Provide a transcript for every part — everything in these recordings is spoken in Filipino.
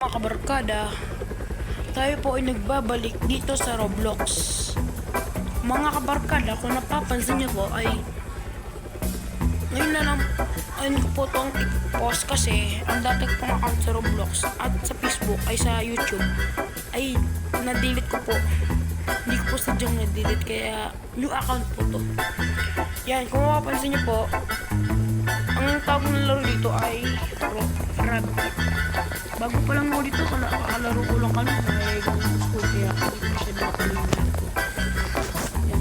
Mga kabarkada, tayo po ay nagbabalik dito sa Roblox. Mga kabarkada, kung napapansin niyo po ay ngayon na lang ay po itong i-post kasi ang dati kong account sa Roblox at sa Facebook ay sa YouTube ay na-delete ko po. Hindi ko po sadyang na-delete kaya new account po to. Yan, kung mapapansin niyo po, ang tawag ng laro dito ay Rabbit. Bago pa lang ako dito, kalaro ko lang kami. May school kaya hindi ko siya nakalimutan ko. Yan.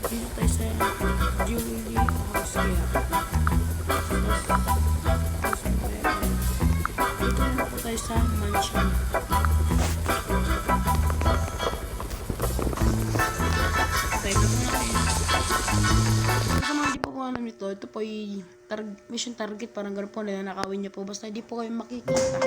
Dito tayo sa Julie House kaya. Dito na po tayo sa mansion. Okay, ito po natin. Sa mga di po po alam nito, ito po ay mission target, parang gano'n po, nakawin niyo po basta di po kayo makikita.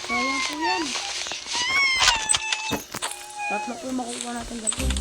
Sayang po yan. Tatlo po yung makukuha natin gagawin.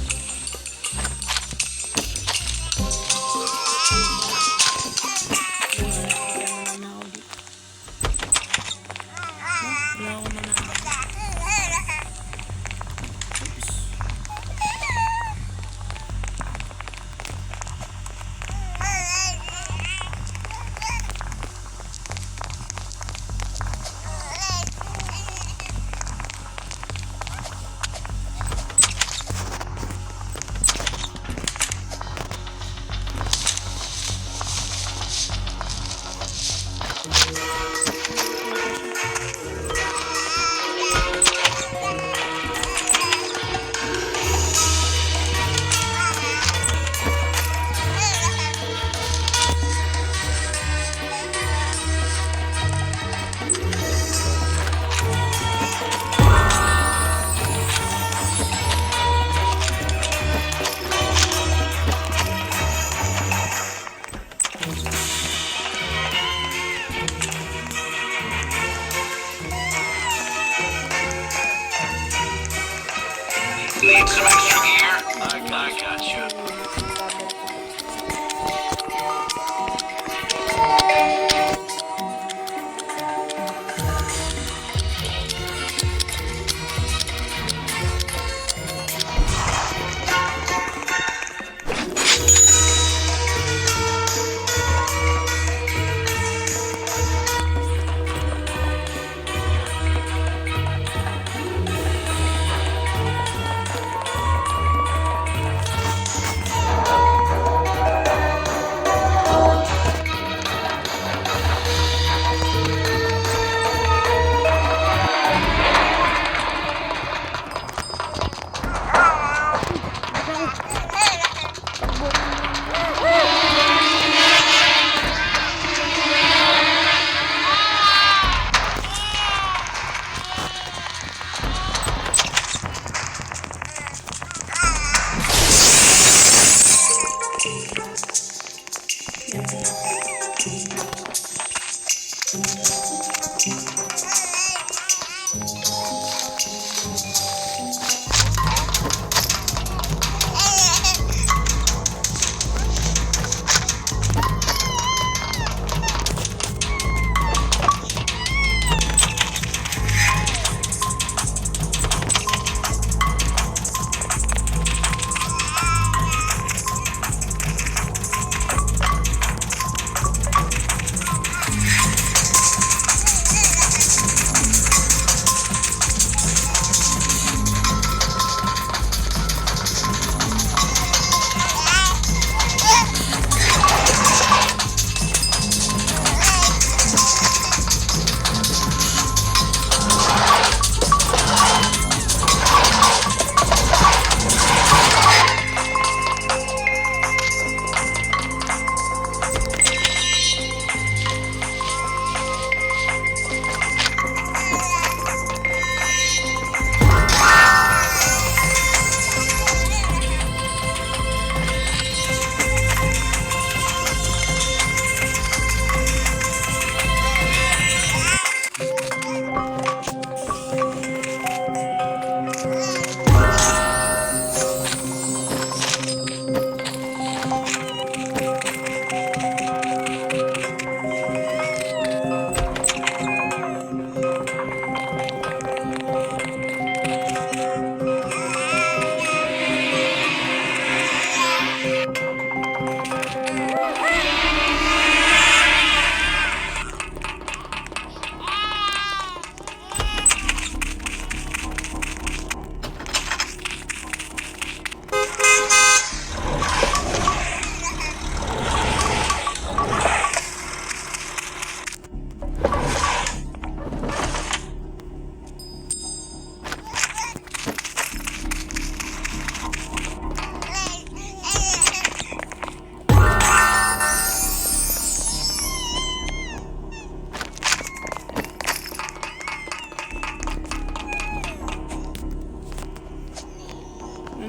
Need some extra gear? I got you.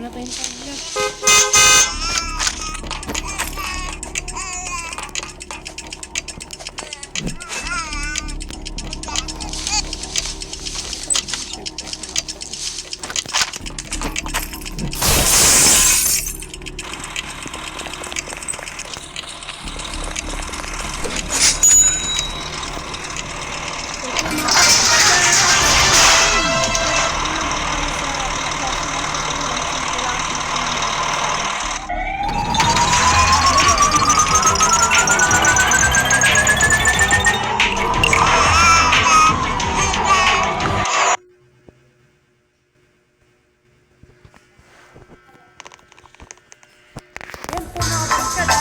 na tayong tablet. Yan po mga barkada.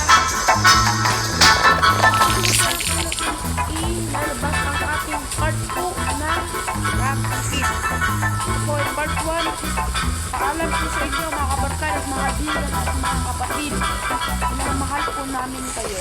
Ilalabas ang ating part 2 na Rocket. Po ay part 1. Paalam po sa inyo mga kabarkada, mga bilan at mga kapatid. Minamahal po namin kayo.